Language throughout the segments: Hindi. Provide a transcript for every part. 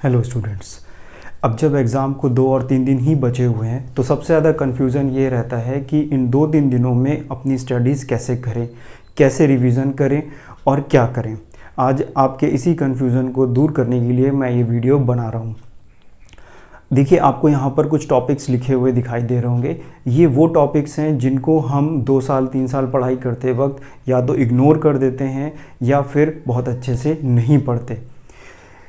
Hello students. अब जब एग्ज़ाम को 2 और 3 दिन ही बचे हुए हैं तो सबसे ज़्यादा कन्फ्यूज़न ये रहता है कि इन 2-3 दिनों में अपनी स्टडीज़ कैसे करें, कैसे रिवीजन करें और क्या करें। आज आपके इसी कन्फ्यूज़न को दूर करने के लिए मैं ये वीडियो बना रहा हूँ। देखिए, आपको यहाँ पर कुछ टॉपिक्स लिखे हुए दिखाई दे रहे होंगे। ये वो टॉपिक्स हैं जिनको हम 2 साल 3 साल पढ़ाई करते वक्त या तो इग्नोर कर देते हैं या फिर बहुत अच्छे से नहीं पढ़ते।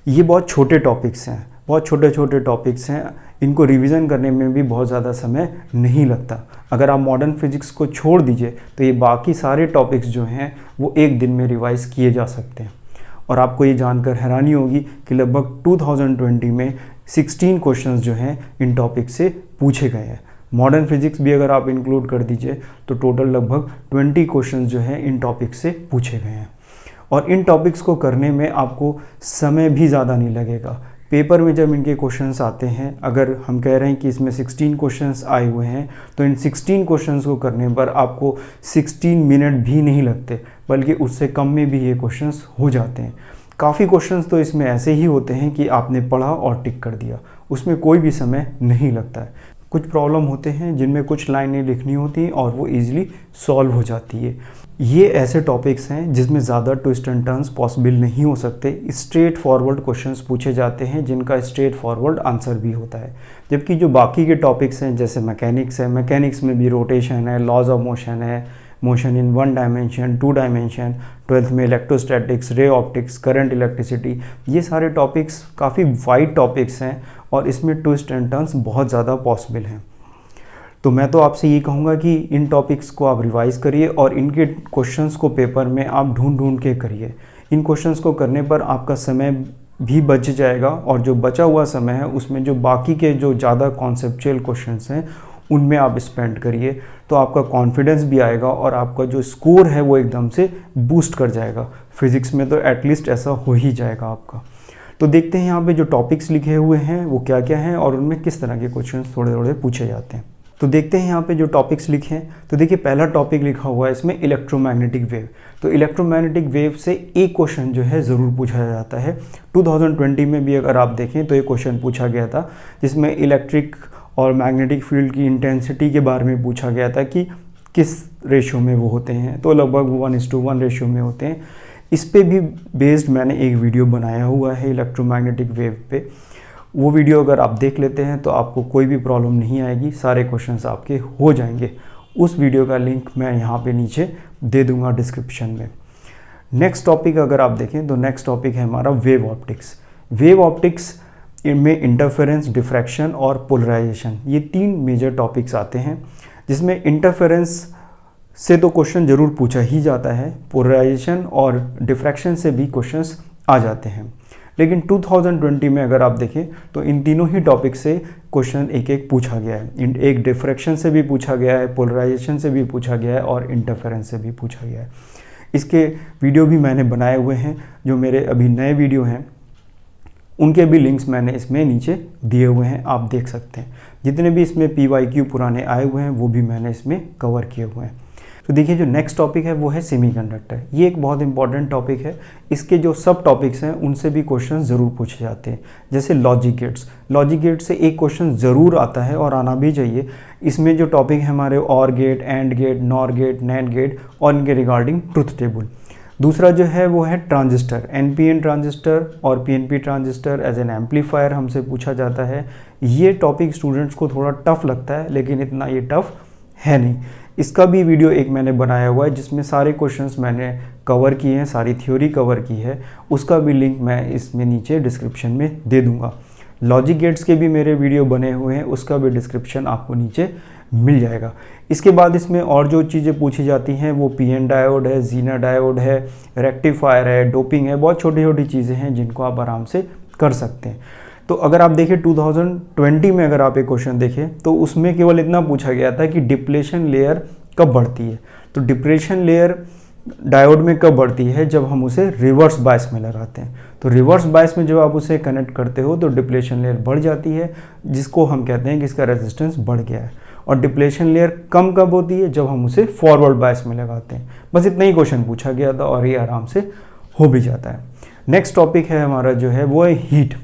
ये बहुत छोटे टॉपिक्स हैं, बहुत छोटे छोटे टॉपिक्स हैं। इनको रिवीजन करने में भी बहुत ज़्यादा समय नहीं लगता। अगर आप मॉडर्न फिजिक्स को छोड़ दीजिए तो ये बाकी सारे टॉपिक्स जो हैं वो एक दिन में रिवाइज़ किए जा सकते हैं। और आपको ये जानकर हैरानी होगी कि लगभग 2020 में 16 क्वेश्चंस जो हैं इन टॉपिक से पूछे गए हैं। मॉडर्न फिजिक्स भी अगर आप इंक्लूड कर दीजिए तो टोटल लगभग 20 क्वेश्चंस जो हैं इन टॉपिक से पूछे गए हैं। और इन टॉपिक्स को करने में आपको समय भी ज़्यादा नहीं लगेगा। पेपर में जब इनके क्वेश्चंस आते हैं, अगर हम कह रहे हैं कि इसमें 16 क्वेश्चंस आए हुए हैं तो इन 16 क्वेश्चंस को करने पर आपको 16 मिनट भी नहीं लगते, बल्कि उससे कम में भी ये क्वेश्चंस हो जाते हैं। काफ़ी क्वेश्चंस तो इसमें ऐसे ही होते हैं कि आपने पढ़ा और टिक कर दिया, उसमें कोई भी समय नहीं लगता है। कुछ प्रॉब्लम होते हैं जिनमें कुछ लाइनें लिखनी होती हैं और वो ईज़िली सॉल्व हो जाती है। ये ऐसे टॉपिक्स हैं जिसमें ज़्यादा ट्विस्ट एंड टर्न्स पॉसिबल नहीं हो सकते। स्ट्रेट फॉरवर्ड क्वेश्चंस पूछे जाते हैं जिनका स्ट्रेट फॉरवर्ड आंसर भी होता है। जबकि जो बाकी के टॉपिक्स हैं जैसे मैकेनिक्स है, मैकेनिक्स में भी रोटेशन है, लॉज ऑफ मोशन है, motion in 1 dimension 2 dimension, 12th में electrostatics, ray optics, current electricity, ये सारे टॉपिक्स काफ़ी वाइड टॉपिक्स हैं और इसमें ट्विस्ट एंड टर्न्स बहुत ज़्यादा पॉसिबल हैं। तो मैं तो आपसे ये कहूँगा कि इन टॉपिक्स को आप रिवाइज़ करिए और इनके क्वेश्चंस को पेपर में आप ढूंढ ढूंढ के करिए। इन क्वेश्चंस को करने पर आपका समय भी बच जाएगा और जो बचा हुआ समय है उसमें जो बाकी के जो ज़्यादा कॉन्सेप्चुअल क्वेश्चंस हैं उनमें आप स्पेंड करिए, तो आपका कॉन्फिडेंस भी आएगा और आपका जो स्कोर है वो एकदम से बूस्ट कर जाएगा। फिज़िक्स में तो एटलीस्ट ऐसा हो ही जाएगा आपका। तो देखते हैं यहाँ पे जो टॉपिक्स लिखे हुए हैं वो क्या क्या हैं और उनमें किस तरह के क्वेश्चंस थोड़े थोड़े पूछे जाते हैं। तो देखते हैं यहाँ पे जो टॉपिक्स लिखे हैं। तो देखिए, पहला टॉपिक लिखा हुआ है इसमें इलेक्ट्रोमैग्नेटिक वेव। तो इलेक्ट्रोमैग्नेटिक वेव से एक क्वेश्चन जो है ज़रूर पूछा जाता है। 2020 में भी अगर आप देखें तो एक क्वेश्चन पूछा गया था जिसमें इलेक्ट्रिक और मैग्नेटिक फील्ड की इंटेंसिटी के बारे में पूछा गया था कि किस रेशियो में वो होते हैं। तो लगभग 1:1 रेशियो में होते हैं। इस पे भी बेस्ड मैंने एक वीडियो बनाया हुआ है इलेक्ट्रोमैग्नेटिक वेव पे। वो वीडियो अगर आप देख लेते हैं तो आपको कोई भी प्रॉब्लम नहीं आएगी, सारे क्वेश्चंस आपके हो जाएंगे। उस वीडियो का लिंक मैं यहाँ पे नीचे दे दूँगा डिस्क्रिप्शन में। नेक्स्ट टॉपिक अगर आप देखें तो नेक्स्ट टॉपिक है हमारा वेव ऑप्टिक्स। वेव ऑप्टिक्स इनमें इंटरफेरेंस, डिफ्रैक्शन और पोलराइजेशन, ये 3 मेजर टॉपिक्स आते हैं। जिसमें इंटरफेरेंस से तो क्वेश्चन ज़रूर पूछा ही जाता है, पोलराइजेशन और डिफ्रैक्शन से भी क्वेश्चंस आ जाते हैं। लेकिन 2020 में अगर आप देखें तो इन तीनों ही टॉपिक से क्वेश्चन एक एक पूछा गया है। एक डिफ्रैक्शन से भी पूछा गया है, पोलराइजेशन से भी पूछा गया है और इंटरफेरेंस से भी पूछा गया है। इसके वीडियो भी मैंने बनाए हुए हैं, जो मेरे अभी नए वीडियो हैं उनके भी लिंक्स मैंने इसमें नीचे दिए हुए हैं, आप देख सकते हैं। जितने भी इसमें PYQ पुराने आए हुए हैं वो भी मैंने इसमें कवर किए हुए हैं। तो देखिए, जो नेक्स्ट टॉपिक है वो है सेमीकंडक्टर। ये एक बहुत इंपॉर्टेंट टॉपिक है। इसके जो सब टॉपिक्स हैं उनसे भी क्वेश्चन ज़रूर पूछे जाते हैं। जैसे लॉजिक गेट्स, लॉजिक गेट से एक क्वेश्चन ज़रूर आता है और आना भी चाहिए। इसमें जो टॉपिक है हमारे or gate, and gate, nor gate, nand gate और इनके रिगार्डिंग ट्रुथ टेबल। दूसरा जो है वो है ट्रांजिस्टर, NPN ट्रांजिस्टर और PNP transistor as an amplifier हमसे पूछा जाता है। ये टॉपिक स्टूडेंट्स को थोड़ा टफ लगता है लेकिन इतना ये टफ है नहीं। इसका भी वीडियो एक मैंने बनाया हुआ है जिसमें सारे क्वेश्चंस मैंने कवर किए हैं, सारी थ्योरी कवर की है। उसका भी लिंक मैं इसमें नीचे डिस्क्रिप्शन में दे दूंगा। लॉजिक गेट्स के भी मेरे वीडियो बने हुए हैं, उसका भी डिस्क्रिप्शन आपको नीचे मिल जाएगा। इसके बाद इसमें और जो चीज़ें पूछी जाती हैं वो PN डायोड है, जीना डायोड है, रेक्टिफायर है, डोपिंग है। बहुत छोटी छोटी चीज़ें हैं जिनको आप आराम से कर सकते हैं। तो अगर आप देखें 2020 में अगर आप एक क्वेश्चन देखें तो उसमें केवल इतना पूछा गया था कि डिप्लेशन लेयर कब बढ़ती है। तो डिप्लेशन लेयर डायोड में कब बढ़ती है? जब हम उसे रिवर्स बायस में लगाते हैं। तो रिवर्स बायस में जब आप उसे कनेक्ट करते हो तो डिप्लेशन लेयर बढ़ जाती है, जिसको हम कहते हैं कि इसका रेजिस्टेंस बढ़ गया है। और डिप्लेशन लेयर कम कब होती है? जब हम उसे फॉरवर्ड बायस में लगाते हैं। बस इतना ही क्वेश्चन पूछा गया था और ये आराम से हो भी जाता है। नेक्स्ट टॉपिक है हमारा जो है वो है हीट।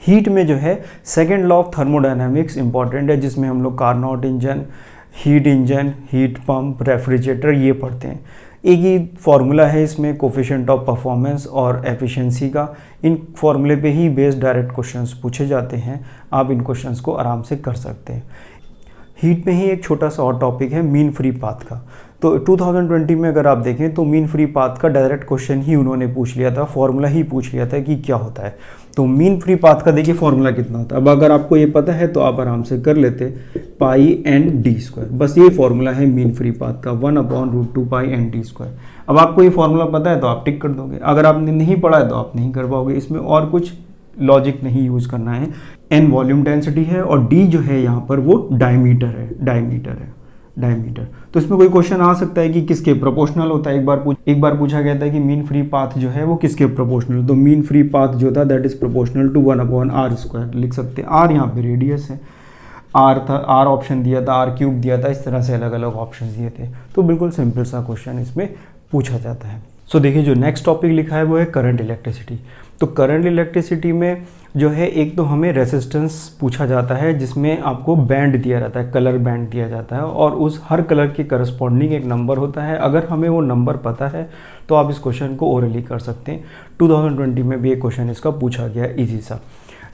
हीट में जो है second law of thermodynamics important है, जिसमें हम लोग Carnot engine, heat pump, refrigerator ये पढ़ते हैं। एक ही फार्मूला है इसमें कोफिशिएंट ऑफ परफॉर्मेंस और एफिशिएंसी का। इन फार्मूले पे ही बेस्ड डायरेक्ट क्वेश्चंस पूछे जाते हैं, आप इन क्वेश्चंस को आराम से कर सकते हैं। हीट में ही एक छोटा सा और टॉपिक है मीन फ्री पाथ का। तो 2020 में अगर आप देखें तो मीन फ्री पाथ का डायरेक्ट क्वेश्चन ही उन्होंने पूछ लिया था, फार्मूला ही पूछ लिया था कि क्या होता है। तो मीन फ्री पाथ का देखिए फार्मूला कितना होता है। अब अगर आपको ये पता है तो आप आराम से कर लेते, पाई एन डी स्क्वायर, बस ये फार्मूला है मीन फ्री पाथ का, 1/√2 पाई एन डी स्क्वायर। अब आपको ये फार्मूला पता है तो आप टिक कर दोगे, अगर आपने नहीं पढ़ा है तो आप नहीं कर पाओगे। इसमें और कुछ लॉजिक नहीं यूज़ करना है। एन वॉल्यूम डेंसिटी है और डी जो है यहाँ पर वो डायमीटर है। तो इसमें कोई क्वेश्चन आ सकता है कि किसके प्रोपोर्शनल होता है। एक बार पूछा गया था कि मीन फ्री पाथ जो है वो किसके प्रोपोर्शनल, तो मीन फ्री पाथ जो था that is proportional to 1/r² लिख सकते हैं। आर यहाँ पे रेडियस है, आर था, आर ऑप्शन दिया था, आर क्यूब दिया था, इस तरह से अलग अलग ऑप्शन दिए थे। तो बिल्कुल सिंपल सा क्वेश्चन इसमें पूछा जाता है। सो देखिए जो नेक्स्ट टॉपिक लिखा है वो है करंट इलेक्ट्रिसिटी। तो करंट इलेक्ट्रिसिटी में जो है एक तो हमें रेसिस्टेंस पूछा जाता है, जिसमें आपको बैंड दिया जाता है, कलर बैंड दिया जाता है और उस हर कलर के करस्पॉन्डिंग एक नंबर होता है। अगर हमें वो नंबर पता है तो आप इस क्वेश्चन को ओरली कर सकते हैं। 2020 में भी एक क्वेश्चन इसका पूछा गया इजी सा।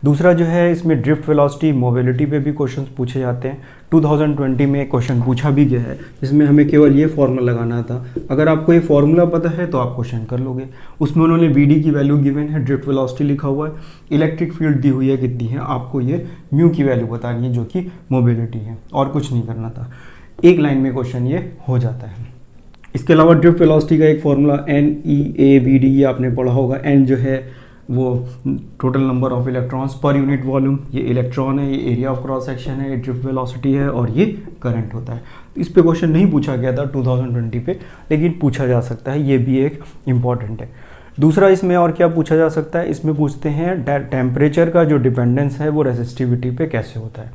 दूसरा जो है इसमें ड्रिफ्ट वेलोसिटी, मोबिलिटी पे भी क्वेश्चंस पूछे जाते हैं। 2020 में एक क्वेश्चन पूछा भी गया है जिसमें हमें केवल ये फॉर्मूला लगाना था। अगर आपको ये फॉर्मूला पता है तो आप क्वेश्चन कर लोगे। उसमें उन्होंने वीडी की वैल्यू गिवन है, ड्रिफ्ट वेलोसिटी लिखा हुआ है, इलेक्ट्रिक फील्ड दी हुई है कितनी है, आपको ये म्यू की वैल्यू बतानी है जो कि मोबिलिटी है, और कुछ नहीं करना था। एक लाइन में क्वेश्चन ये हो जाता है। इसके अलावा ड्रिफ्ट वेलोसिटी का एक फॉर्मूला NEAVD, ये आपने पढ़ा होगा। एन जो है वो total number of electrons per unit volume, ये इलेक्ट्रॉन है, ये एरिया ऑफ क्रॉस सेक्शन है, ये ड्रिफ्ट वेलोसिटी है और ये करंट होता है। इस पे क्वेश्चन नहीं पूछा गया था 2020 पे, लेकिन पूछा जा सकता है, ये भी एक इम्पॉर्टेंट है। दूसरा इसमें और क्या पूछा जा सकता है, इसमें पूछते हैं टेम्परेचर का जो डिपेंडेंस है वो रेसिस्टिविटी पे कैसे होता है।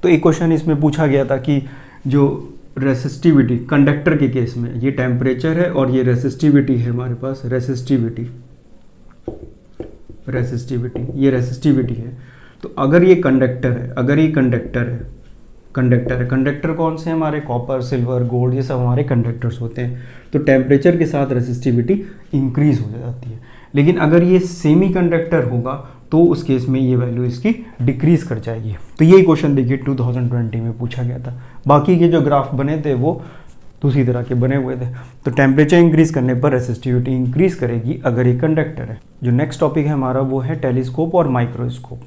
तो एक क्वेश्चन इसमें पूछा गया था कि जो रेसिस्टिविटी कंडक्टर के केस में, ये टेम्परेचर है और ये रेसिस्टिविटी है हमारे पास, रेसिस्टिविटी ये रेसिस्टिविटी है। तो अगर ये कंडक्टर है, कंडक्टर कौन से हमारे, कॉपर, सिल्वर, गोल्ड, ये सब हमारे कंडक्टर्स होते हैं। तो टेम्परेचर के साथ रेसिस्टिविटी इंक्रीज हो जाती है। लेकिन अगर ये सेमी कंडक्टर होगा तो उस केस में ये वैल्यू इसकी डिक्रीज कर जाएगी। तो यही क्वेश्चन देखिए 2020 में पूछा गया था। बाकी के जो ग्राफ बने थे वो दूसरी तरह के बने हुए थे। तो टेम्परेचर इंक्रीज करने पर रेसिस्टिविटी इंक्रीज करेगी अगर ये कंडक्टर है। जो नेक्स्ट टॉपिक है हमारा वो है टेलीस्कोप और माइक्रोस्कोप।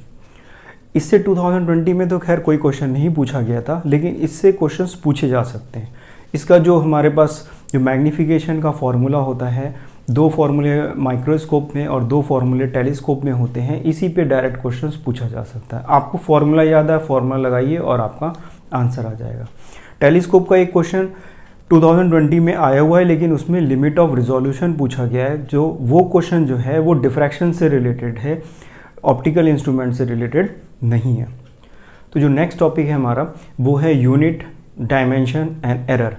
इससे 2020 में तो खैर कोई क्वेश्चन नहीं पूछा गया था, लेकिन इससे क्वेश्चंस पूछे जा सकते हैं। इसका जो हमारे पास जो मैग्नीफिकेशन का फॉर्मूला होता है, 2 फॉर्मूले माइक्रोस्कोप में और 2 फॉर्मूले टेलीस्कोप में होते हैं, इसी पे डायरेक्ट क्वेश्चंस पूछा जा सकता है। आपको फॉर्मूला याद है, फॉर्मूला लगाइए और आपका आंसर आ जाएगा। टेलीस्कोप का एक क्वेश्चन 2020 में आया हुआ है, लेकिन उसमें लिमिट ऑफ रिजोल्यूशन पूछा गया है। जो वो क्वेश्चन जो है वो डिफ्रैक्शन से रिलेटेड है, ऑप्टिकल इंस्ट्रूमेंट से रिलेटेड नहीं है। तो जो नेक्स्ट टॉपिक है हमारा वो है यूनिट, डायमेंशन एंड एरर।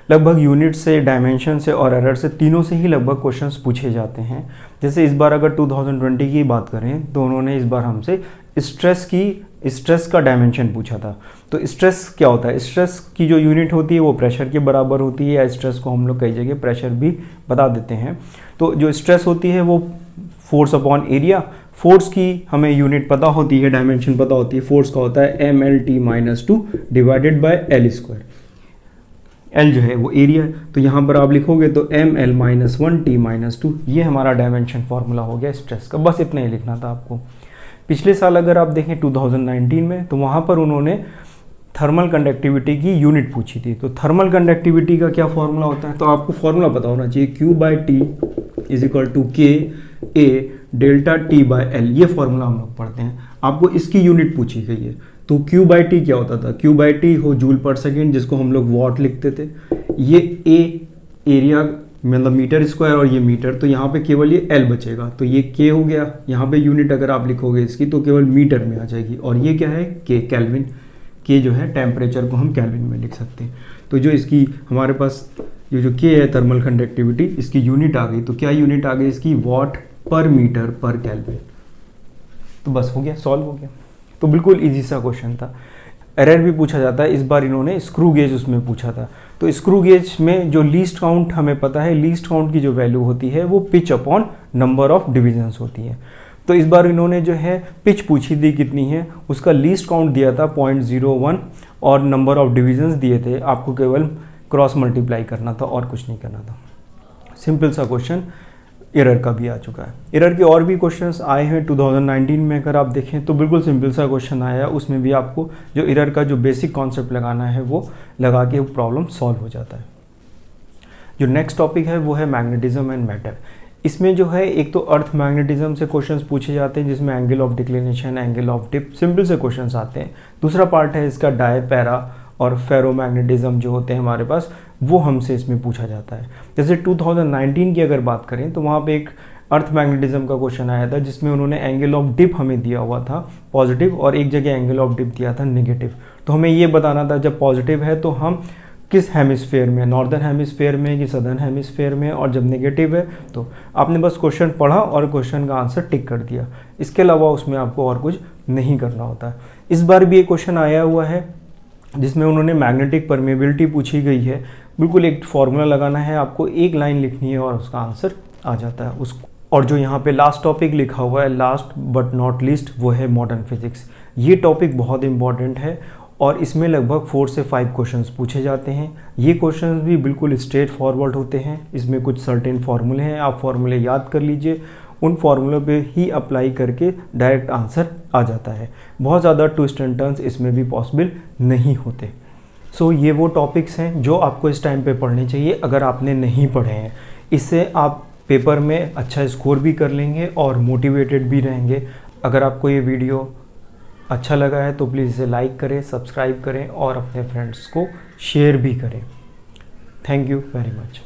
लगभग यूनिट से, डायमेंशन से और एरर से, तीनों से ही लगभग क्वेश्चंस पूछे जाते हैं। जैसे इस बार अगर 2020 की बात करें तो उन्होंने इस बार हमसे स्ट्रेस का डायमेंशन पूछा था। तो स्ट्रेस क्या होता है, स्ट्रेस की जो यूनिट होती है वो प्रेशर के बराबर होती है, या स्ट्रेस को हम लोग कई जगह प्रेशर भी बता देते हैं। तो जो स्ट्रेस होती है वो फोर्स अपॉन एरिया, फोर्स की हमें यूनिट पता होती है, डायमेंशन पता होती है। फोर्स का होता है MLT-2 divided by L²। L जो है वो एरिया है, तो यहाँ पर आप लिखोगे तो ML-1T-2, ये हमारा डायमेंशन फॉर्मूला हो गया स्ट्रेस का। बस इतना ही लिखना था आपको। पिछले साल अगर आप देखें 2019 में, तो वहाँ पर उन्होंने थर्मल कंडक्टिविटी की यूनिट पूछी थी। तो थर्मल कंडक्टिविटी का क्या फॉर्मूला होता है, तो आपको फॉर्मूला पता होना चाहिए, Q/T = KA ΔT/L। ये फॉर्मूला हम लोग पढ़ते हैं। आपको इसकी यूनिट पूछी गई है। तो Q/T क्या होता था, Q/T हो जूल पर सेकेंड, जिसको हम लोग वॉट लिखते थे। ये A एरिया मतलब मीटर स्क्वायर और ये मीटर, तो यहाँ पे केवल ये L बचेगा, तो ये K हो गया। यहाँ पे यूनिट अगर आप लिखोगे इसकी तो केवल मीटर में आ जाएगी। और ये क्या है, K, केल्विन। K जो है टेम्परेचर को हम केल्विन में लिख सकते हैं। तो जो इसकी हमारे पास ये जो K है थर्मल कंडक्टिविटी, इसकी यूनिट आ गई। तो क्या यूनिट आ गई इसकी, वॉट पर मीटर पर केल्विन। तो बस हो गया, सॉल्व हो गया। तो बिल्कुल ईजी सा क्वेश्चन था। एरर भी पूछा जाता है, इस बार इन्होंने स्क्रू गेज उसमें पूछा था। तो स्क्रू गेज में जो लीस्ट काउंट हमें पता है, लीस्ट काउंट की जो वैल्यू होती है वो pitch upon number of divisions होती है। तो इस बार इन्होंने जो है पिच पूछी थी कितनी है, उसका लीस्ट काउंट दिया था 0.01 और नंबर ऑफ डिविजन्स दिए थे, आपको केवल क्रॉस मल्टीप्लाई करना था और कुछ नहीं करना था। सिंपल सा क्वेश्चन एरर का भी आ चुका है। एरर के और भी क्वेश्चंस आए हैं 2019 में, अगर आप देखें तो बिल्कुल सिंपल सा क्वेश्चन आया, उसमें भी आपको जो एरर का जो बेसिक कॉन्सेप्ट लगाना है वो लगा के प्रॉब्लम सॉल्व हो जाता है। जो नेक्स्ट टॉपिक है वो है मैग्नेटिज्म एंड मैटर। इसमें जो है एक तो अर्थ मैग्नेटिज्म से क्वेश्चंस पूछे जाते हैं जिसमें angle of declination, angle of dip, simple से क्वेश्चंस आते हैं। दूसरा पार्ट है इसका डाई, पैरा और फेरोमैग्नेटिज्म जो होते हैं हमारे पास, वो हमसे इसमें पूछा जाता है। जैसे 2019 की अगर बात करें तो वहाँ पे एक अर्थ मैग्नेटिज्म का क्वेश्चन आया था जिसमें उन्होंने एंगल ऑफ डिप हमें दिया हुआ था पॉजिटिव और एक जगह एंगल ऑफ डिप दिया था नेगेटिव। तो हमें ये बताना था जब पॉजिटिव है तो हम किस हेमिस्फेयर में, नॉर्दर्न हेमिस्फेयर में कि सदर्न हेमिस्फेयर में, और जब नेगेटिव है तो आपने बस क्वेश्चन पढ़ा और क्वेश्चन का आंसर टिक कर दिया। इसके अलावा उसमें आपको और कुछ नहीं करना होता। इस बार भी एक क्वेश्चन आया हुआ है जिसमें उन्होंने मैग्नेटिक परमेबिलिटी पूछी गई है। बिल्कुल एक फॉर्मूला लगाना है, आपको एक लाइन लिखनी है और उसका आंसर आ जाता है उसको। और जो यहाँ पे लास्ट टॉपिक लिखा हुआ है, लास्ट बट नॉट लीस्ट, वो है मॉडर्न फिजिक्स। ये टॉपिक बहुत इंपॉर्टेंट है और इसमें लगभग 4 से 5 क्वेश्चंस पूछे जाते हैं। ये क्वेश्चंस भी बिल्कुल स्ट्रेट फॉरवर्ड होते हैं। इसमें कुछ सर्टेन फार्मूले हैं, आप फार्मूले याद कर लीजिए, उन फार्मूलों पे ही अप्लाई करके डायरेक्ट आंसर आ जाता है। बहुत ज़्यादा ट्विस्ट एंड टर्न्स इसमें भी पॉसिबल नहीं होते। सो ये वो टॉपिक्स हैं जो आपको इस टाइम पे पढ़ने चाहिए अगर आपने नहीं पढ़े हैं। इससे आप पेपर में अच्छा स्कोर भी कर लेंगे और मोटिवेटेड भी रहेंगे। अगर आपको ये वीडियो अच्छा लगा है तो प्लीज़ इसे लाइक करें, सब्सक्राइब करें और अपने फ्रेंड्स को शेयर भी करें। Thank you very much.